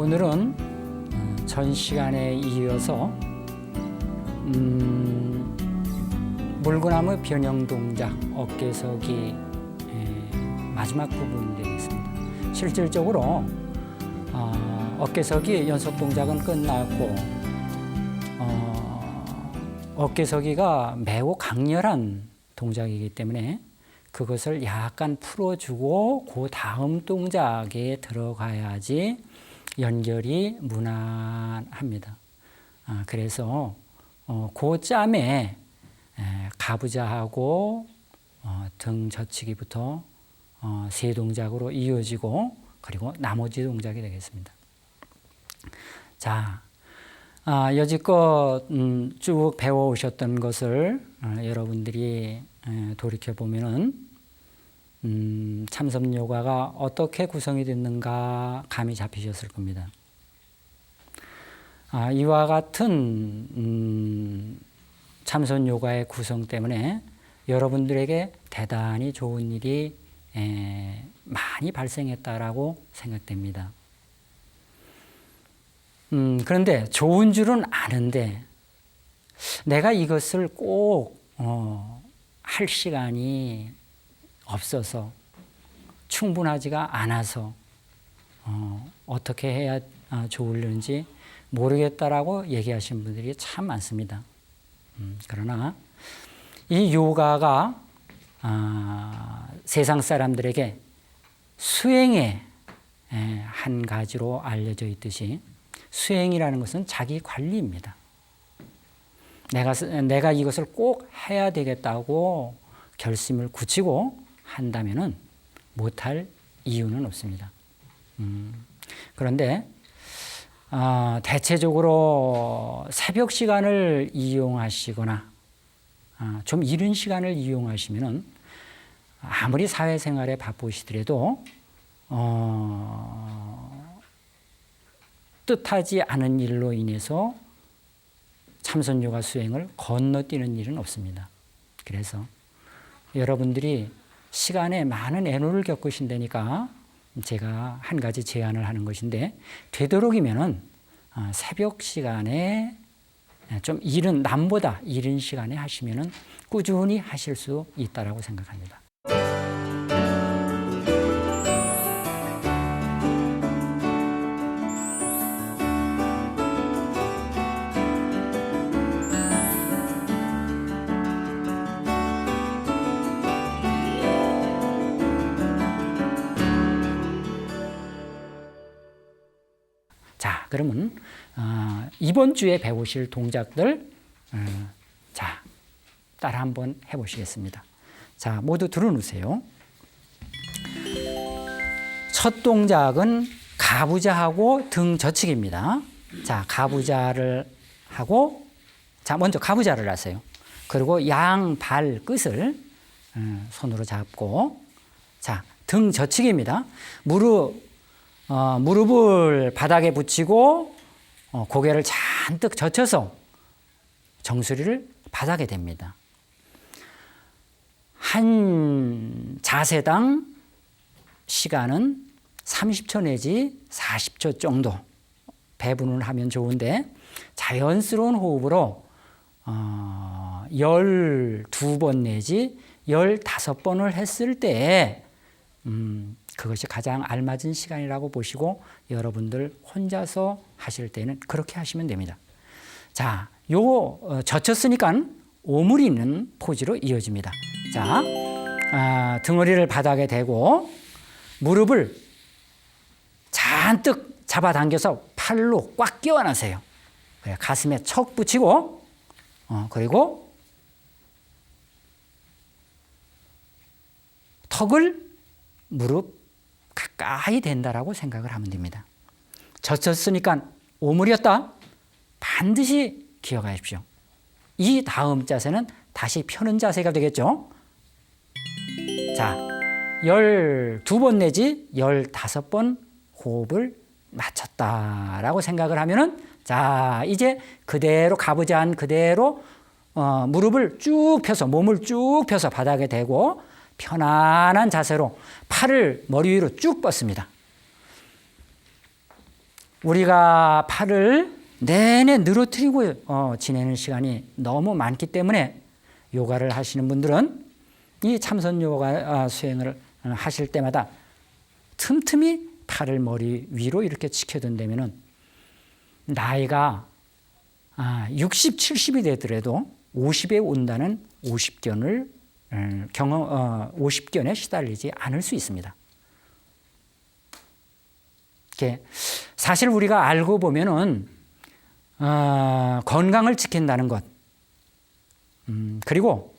오늘은 전 시간에 이어서 물구나무 변형 동작 어깨서기 마지막 부분이 되겠습니다. 실질적으로 어깨서기 연속 동작은 끝났고 어깨서기가 매우 강렬한 동작이기 때문에 그것을 약간 풀어주고 그 다음 동작에 들어가야지 연결이 무난합니다. 그래서 그 짬에 가부좌하고 등 젖히기부터 세 동작으로 이어지고 그리고 나머지 동작이 되겠습니다. 자, 여지껏 쭉 배워오셨던 것을 여러분들이 돌이켜보면은 참선 요가가 어떻게 구성이 됐는가 감이 잡히셨을 겁니다. 이와 같은 참선 요가의 구성 때문에 여러분들에게 대단히 좋은 일이 많이 발생했다라고 생각됩니다. 그런데 좋은 줄은 아는데 내가 이것을 꼭 할 시간이 없어서 충분하지가 않아서 어떻게 해야 좋을는지 모르겠다라고 얘기하시는 분들이 참 많습니다. 그러나 이 요가가 세상 사람들에게 수행의 한 가지로 알려져 있듯이 수행이라는 것은 자기 관리입니다. 내가 이것을 꼭 해야 되겠다고 결심을 굳히고 한다면은 못할 이유는 없습니다. 그런데 대체적으로 새벽 시간을 이용하시거나 좀 이른 시간을 이용하시면은 아무리 사회생활에 바쁘시더라도 뜻하지 않은 일로 인해서 참선 요가 수행을 건너뛰는 일은 없습니다. 그래서 여러분들이 시간에 많은 애로를 겪으신다니까 제가 한 가지 제안을 하는 것인데 되도록이면은 새벽 시간에 좀 이른 남보다 이른 시간에 하시면은 꾸준히 하실 수 있다라고 생각합니다. 자, 그러면 이번 주에 배우실 동작들 자, 따라 한번 해보시겠습니다. 자, 모두 들어놓으세요. 첫 동작은 가부좌하고 등 젖히기입니다. 자, 가부좌를 하고 자, 먼저 가부좌를 하세요. 그리고 양 발 끝을 손으로 잡고 자, 등 젖히기입니다. 무릎을 바닥에 붙이고 고개를 잔뜩 젖혀서 정수리를 바닥에 댑니다. 한 자세당 시간은 30초 내지 40초 정도 배분을 하면 좋은데 자연스러운 호흡으로 12번 내지 15번을 했을 때 그것이 가장 알맞은 시간이라고 보시고 여러분들 혼자서 하실 때는 그렇게 하시면 됩니다. 자, 젖혔으니까 오므리 있는 포즈로 이어집니다. 자, 등허리를 바닥에 대고 무릎을 잔뜩 잡아당겨서 팔로 꽉 끼워 안으세요. 가슴에 척 붙이고 그리고 턱을 무릎 가까이 댄다라고 생각을 하면 됩니다. 젖혔으니까 오므렸다. 반드시 기억하십시오. 이 다음 자세는 다시 펴는 자세가 되겠죠. 자, 12번 내지 15번 호흡을 마쳤다라고 생각을 하면은 자, 이제 그대로 가부좌한 그대로 무릎을 쭉 펴서 몸을 쭉 펴서 바닥에 대고 편안한 자세로 팔을 머리 위로 쭉 뻗습니다. 우리가 팔을 내내 늘어뜨리고 지내는 시간이 너무 많기 때문에 요가를 하시는 분들은 이 참선 요가 수행을 하실 때마다 틈틈이 팔을 머리 위로 이렇게 지켜둔다면은 나이가 60, 70이 되더라도 50에 온다는 50견을 50견에 시달리지 않을 수 있습니다. 사실 우리가 알고 보면은 건강을 지킨다는 것, 그리고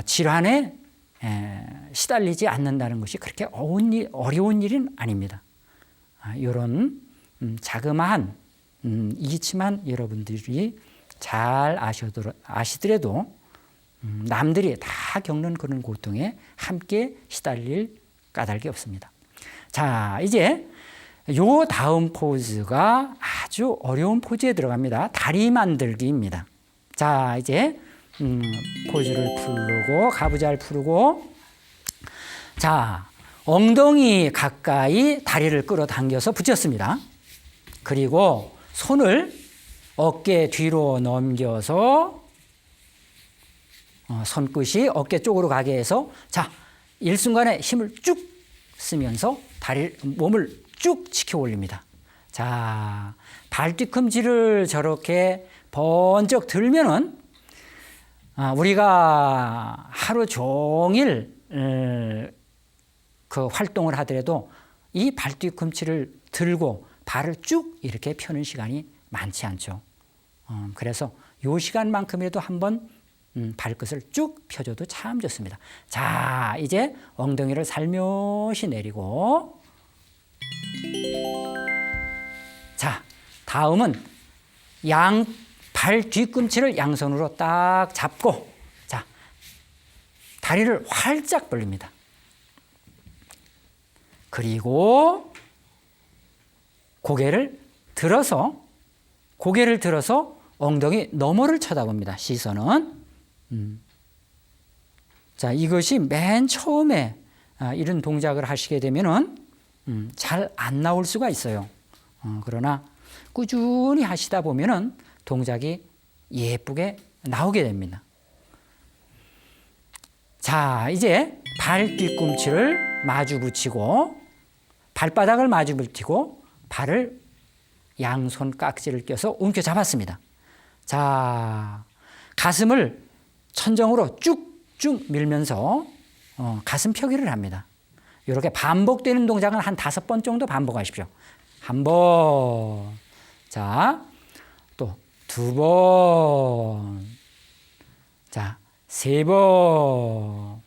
질환에 시달리지 않는다는 것이 그렇게 어려운 일은 아닙니다. 이런 자그마한 이치만 여러분들이 잘 아시더라도 남들이 다 겪는 그런 고통에 함께 시달릴 까닭이 없습니다. 자, 이제 요 다음 포즈가 아주 어려운 포즈에 들어갑니다. 다리 만들기입니다. 자, 이제 포즈를 풀고 가부좌를 풀고, 자, 엉덩이 가까이 다리를 끌어당겨서 붙였습니다. 그리고 손을 어깨 뒤로 넘겨서 손끝이 어깨 쪽으로 가게 해서, 자, 일순간에 힘을 쭉 쓰면서 몸을 쭉 지켜 올립니다. 자, 발 뒤꿈치를 저렇게 번쩍 들면은 우리가 하루 종일 그 활동을 하더라도 이 발 뒤꿈치를 들고 발을 쭉 이렇게 펴는 시간이 많지 않죠. 그래서 이 시간만큼이라도 한번 발끝을 쭉 펴줘도 참 좋습니다. 자, 이제 엉덩이를 살며시 내리고, 자, 다음은 발 뒤꿈치를 양손으로 딱 잡고, 자, 다리를 활짝 벌립니다. 그리고 고개를 들어서 엉덩이 너머를 쳐다봅니다. 시선은. 자, 이것이 맨 처음에 이런 동작을 하시게 되면은 잘 안 나올 수가 있어요. 그러나 꾸준히 하시다 보면은 동작이 예쁘게 나오게 됩니다. 자, 이제 발 뒤꿈치를 마주 붙이고 발바닥을 마주 붙이고 발을 양손 깍지를 껴서 움켜 잡았습니다. 자, 가슴을 천정으로 쭉쭉 밀면서 가슴 펴기를 합니다. 이렇게 반복되는 동작은 한 5번 정도 반복하십시오. 한 번, 자, 또 2번, 자, 3번,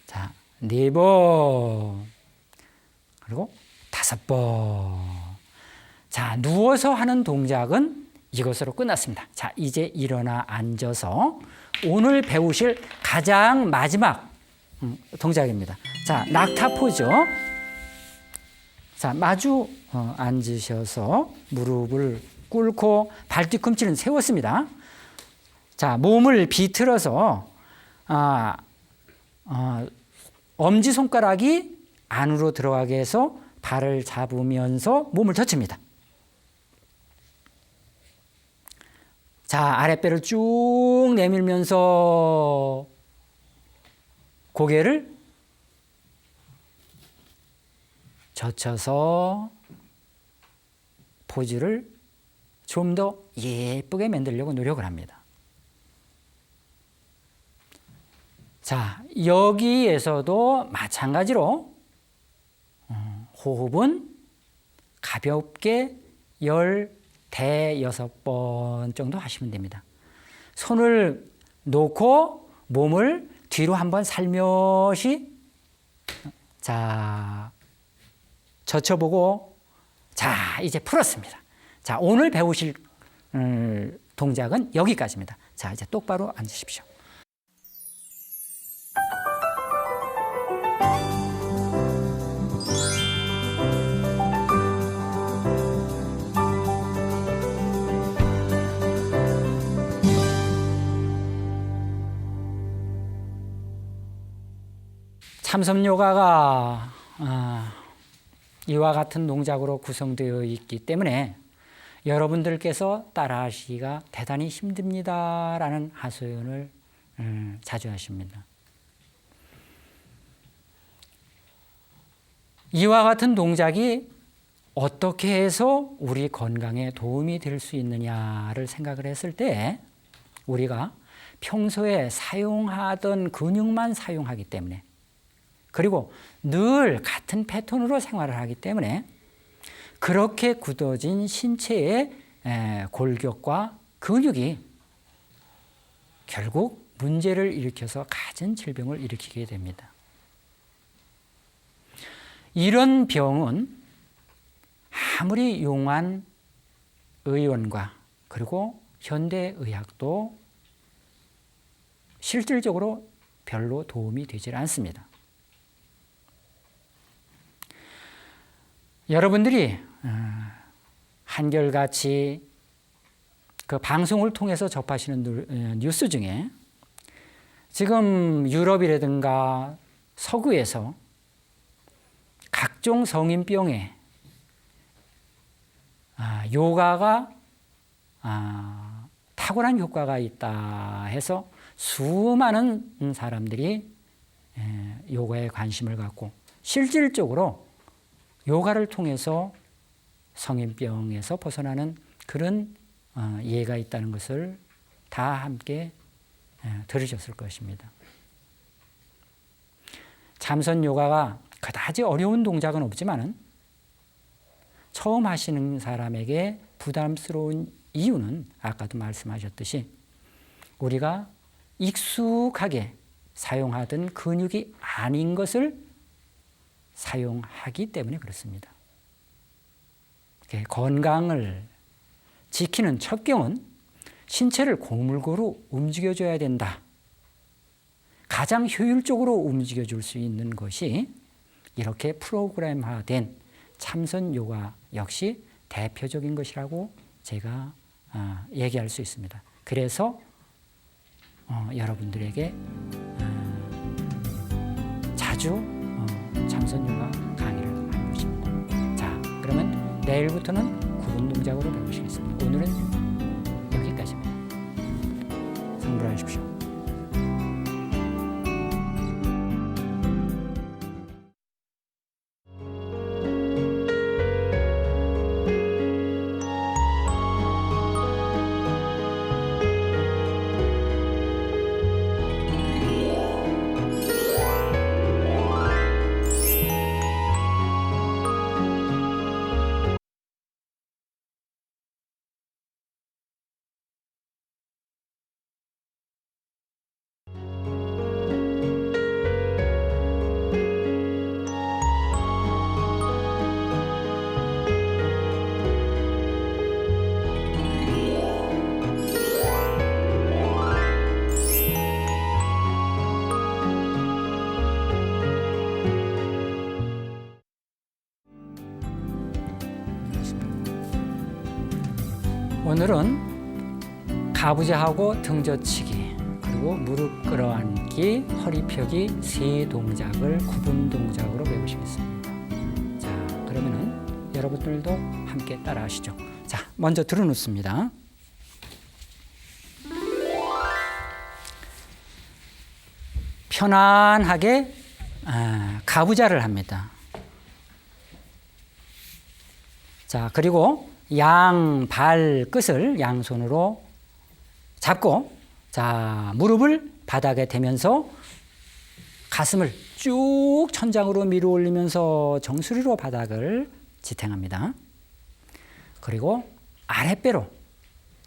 자, 4번, 그리고 5번. 자, 누워서 하는 동작은 이것으로 끝났습니다. 자, 이제 일어나 앉아서 오늘 배우실 가장 마지막 동작입니다. 자, 낙타 포즈. 자, 마주 앉으셔서 무릎을 꿇고 발 뒤꿈치는 세웠습니다. 자, 몸을 비틀어서 엄지손가락이 안으로 들어가게 해서 발을 잡으면서 몸을 젖힙니다. 자, 아랫배를 쭉 내밀면서 고개를 젖혀서 포즈를 좀 더 예쁘게 만들려고 노력을 합니다. 자, 여기에서도 마찬가지로 호흡은 가볍게 6번 정도 하시면 됩니다. 손을 놓고 몸을 뒤로 한번 살며시, 자, 젖혀보고, 자, 이제 풀었습니다. 자, 오늘 배우실 동작은 여기까지입니다. 자, 이제 똑바로 앉으십시오. 참선 요가가 이와 같은 동작으로 구성되어 있기 때문에 여러분들께서 따라하시기가 대단히 힘듭니다라는 하소연을 자주 하십니다. 이와 같은 동작이 어떻게 해서 우리 건강에 도움이 될 수 있느냐를 생각을 했을 때 우리가 평소에 사용하던 근육만 사용하기 때문에 그리고 늘 같은 패턴으로 생활을 하기 때문에 그렇게 굳어진 신체의 골격과 근육이 결국 문제를 일으켜서 갖은 질병을 일으키게 됩니다. 이런 병은 아무리 용한 의원과 그리고 현대의학도 실질적으로 별로 도움이 되질 않습니다. 여러분들이 한결같이 그 방송을 통해서 접하시는 뉴스 중에 지금 유럽이라든가 서구에서 각종 성인병에 요가가 탁월한 효과가 있다 해서 수많은 사람들이 요가에 관심을 갖고 실질적으로 요가를 통해서 성인병에서 벗어나는 그런 예가 있다는 것을 다 함께 들으셨을 것입니다. 참선 요가가 그다지 어려운 동작은 없지만은 처음 하시는 사람에게 부담스러운 이유는 아까도 말씀하셨듯이 우리가 익숙하게 사용하던 근육이 아닌 것을 사용하기 때문에 그렇습니다. 건강을 지키는 첩경은 신체를 고물고루 움직여줘야 된다. 가장 효율적으로 움직여줄 수 있는 것이 이렇게 프로그램화된 참선 요가 역시 대표적인 것이라고 제가 얘기할 수 있습니다. 그래서 여러분들에게 자주 참선 요가 강의를 하는 것입니다. 자, 그러면 내일부터는 구분 동작으로 배우시겠습니다. 오늘은 여기까지입니다. 성불하십시오. 오늘은 가부좌하고 등젖히기 그리고 무릎 끌어안기, 허리 펴기 세 동작을 구분 동작으로 배우시겠습니다. 자, 그러면은 여러분들도 함께 따라하시죠. 자, 먼저 들어놓습니다. 편안하게 가부좌를 합니다. 자, 그리고 양발 끝을 양손으로 잡고 자, 무릎을 바닥에 대면서 가슴을 쭉 천장으로 밀어 올리면서 정수리로 바닥을 지탱합니다. 그리고 아랫배로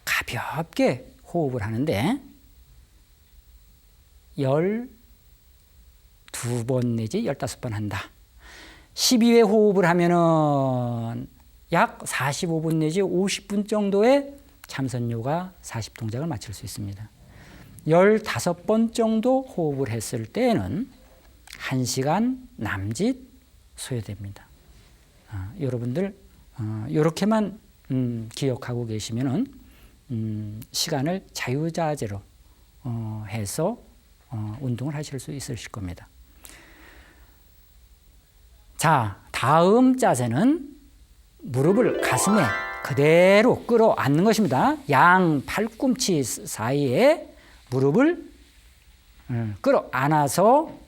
가볍게 호흡을 하는데 12번 내지 15번 한다. 12회 호흡을 하면은 약 45분 내지 50분 정도의 참선요가 40동작을 마칠 수 있습니다. 15번 정도 호흡을 했을 때에는 1시간 남짓 소요됩니다. 여러분들 이렇게만 기억하고 계시면은 시간을 자유자재로 해서 운동을 하실 수 있으실 겁니다. 자, 다음 자세는 무릎을 가슴에 그대로 끌어안는 것입니다. 양 팔꿈치 사이에 무릎을 끌어안아서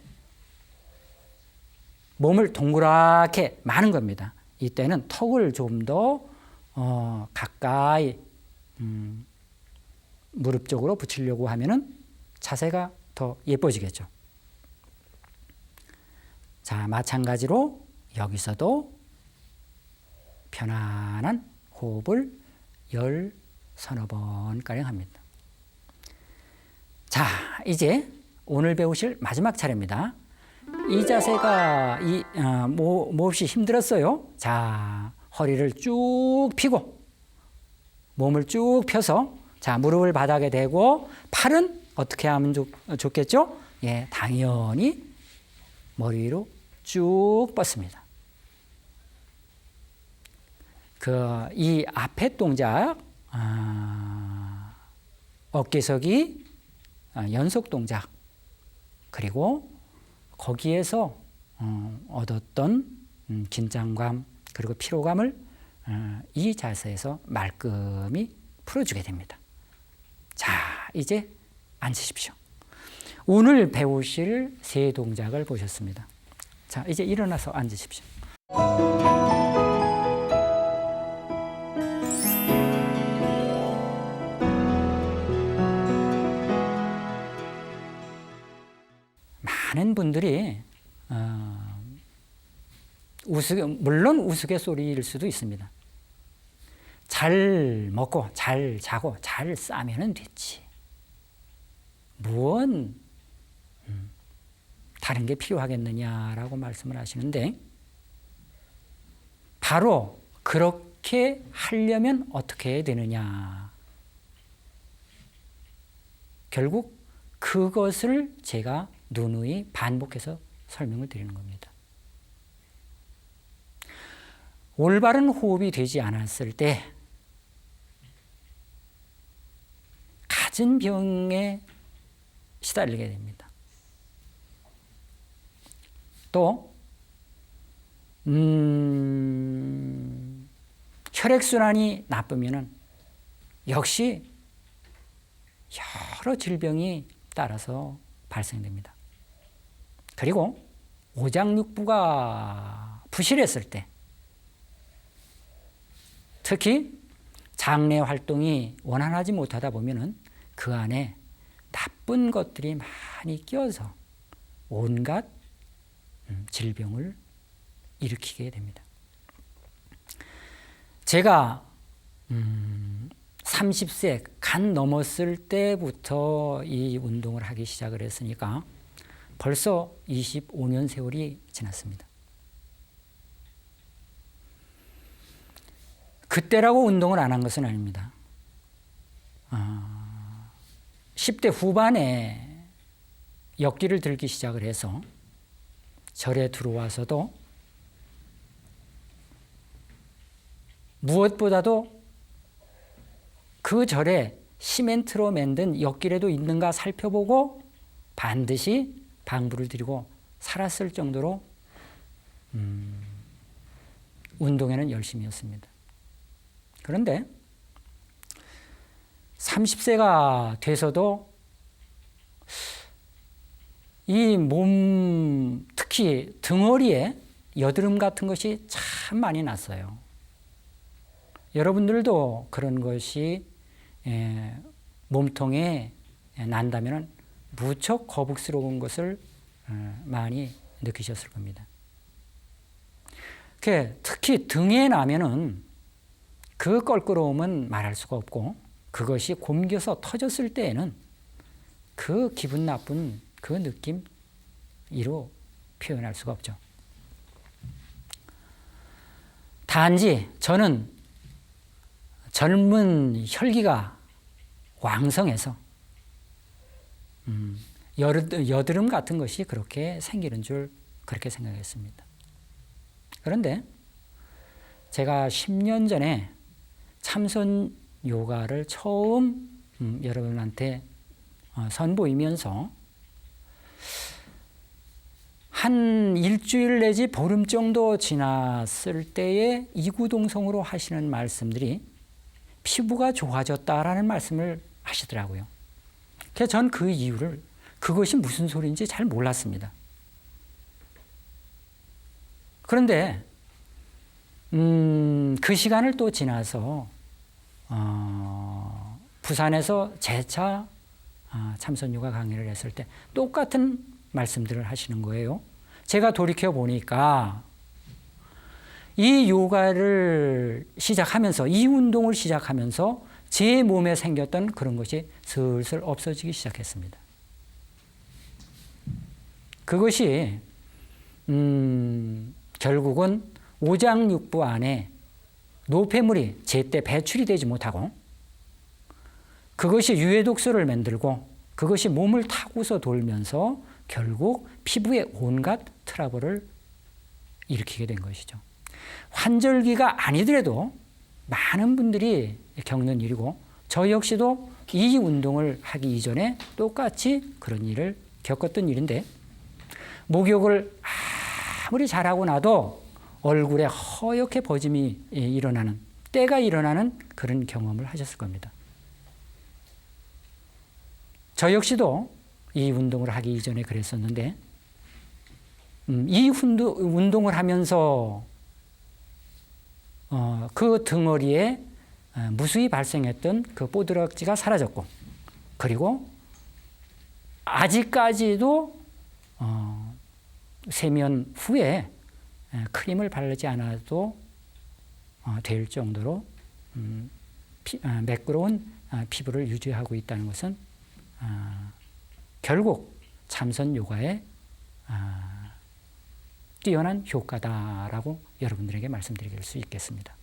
몸을 동그랗게 마는 겁니다. 이때는 턱을 좀 더 가까이 무릎 쪽으로 붙이려고 하면은 자세가 더 예뻐지겠죠. 자, 마찬가지로 여기서도 편안한 호흡을 서너 번가량 합니다. 자, 이제 오늘 배우실 마지막 차례입니다. 이 자세가 몹시 힘들었어요. 자, 허리를 쭉 펴고 몸을 쭉 펴서 자, 무릎을 바닥에 대고 팔은 어떻게 하면 좋겠죠? 예, 당연히 머리 위로 쭉 뻗습니다. 이 앞에 동작, 어깨서기, 연속 동작, 그리고 거기에서 얻었던 긴장감 그리고 피로감을 이 자세에서 말끔히 풀어주게 됩니다. 자, 이제 앉으십시오. 오늘 배우실 세 동작을 보셨습니다. 자, 이제 일어나서 앉으십시오. 많은 분들이 물론 우스갯소리일 수도 있습니다. 잘 먹고 잘 자고 잘 싸면 됐지. 무언 다른 게 필요하겠느냐라고 말씀을 하시는데 바로 그렇게 하려면 어떻게 해야 되느냐. 결국 그것을 제가 누누이 반복해서 설명을 드리는 겁니다. 올바른 호흡이 되지 않았을 때 갖은 병에 시달리게 됩니다. 또 혈액순환이 나쁘면은 역시 여러 질병이 따라서 발생됩니다. 그리고 오장육부가 부실했을 때 특히 장내 활동이 원활하지 못하다 보면은 그 안에 나쁜 것들이 많이 끼어서 온갖 질병을 일으키게 됩니다. 제가 30세 간 넘었을 때부터 이 운동을 하기 시작을 했으니까 벌써 25년 세월이 지났습니다. 그때라고 운동을 안 한 것은 아닙니다. 10대 후반에 역기를 들기 시작을 해서 절에 들어와서도 무엇보다도 그 절에 시멘트로 만든 역기라도 있는가 살펴보고 반드시 방부를 드리고 살았을 정도로 운동에는 열심이었습니다. 그런데 30세가 돼서도 이 몸, 특히 등허리에 여드름 같은 것이 참 많이 났어요. 여러분들도 그런 것이 몸통에 난다면 무척 거북스러운 것을 많이 느끼셨을 겁니다. 특히 등에 나면은 그 껄끄러움은 말할 수가 없고 그것이 굼겨서 터졌을 때에는 그 기분 나쁜 그 느낌 이로 표현할 수가 없죠. 단지 저는 젊은 혈기가 왕성해서 여드름 같은 것이 그렇게 생기는 줄 그렇게 생각했습니다. 그런데 제가 10년 전에 참선 요가를 처음 여러분한테 선보이면서 한 일주일 내지 보름 정도 지났을 때에 이구동성으로 하시는 말씀들이 피부가 좋아졌다라는 말씀을 하시더라고요. 그래서 전 그 이유를 그것이 무슨 소리인지 잘 몰랐습니다. 그런데 그 시간을 또 지나서 부산에서 재차 참선요가 강의를 했을 때 똑같은 말씀들을 하시는 거예요. 제가 돌이켜 보니까 이 요가를 시작하면서, 이 운동을 시작하면서 제 몸에 생겼던 그런 것이 슬슬 없어지기 시작했습니다. 그것이 결국은 오장육부 안에 노폐물이 제때 배출이 되지 못하고 그것이 유해독소를 만들고 그것이 몸을 타고서 돌면서 결국 피부에 온갖 트러블을 일으키게 된 것이죠. 환절기가 아니더라도 많은 분들이 겪는 일이고 저 역시도 이 운동을 하기 이전에 똑같이 그런 일을 겪었던 일인데 목욕을 아무리 잘하고 나도 얼굴에 허옇게 버짐이 일어나는, 때가 일어나는 그런 경험을 하셨을 겁니다. 저 역시도 이 운동을 하기 이전에 그랬었는데 이 운동을 하면서 그 덩어리에 무수히 발생했던 그 뽀드락지가 사라졌고 그리고 아직까지도 세면 후에 크림을 바르지 않아도 될 정도로 매끄러운 피부를 유지하고 있다는 것은 결국 참선 요가의 뛰어난 효과다라고 여러분들에게 말씀드릴 수 있겠습니다.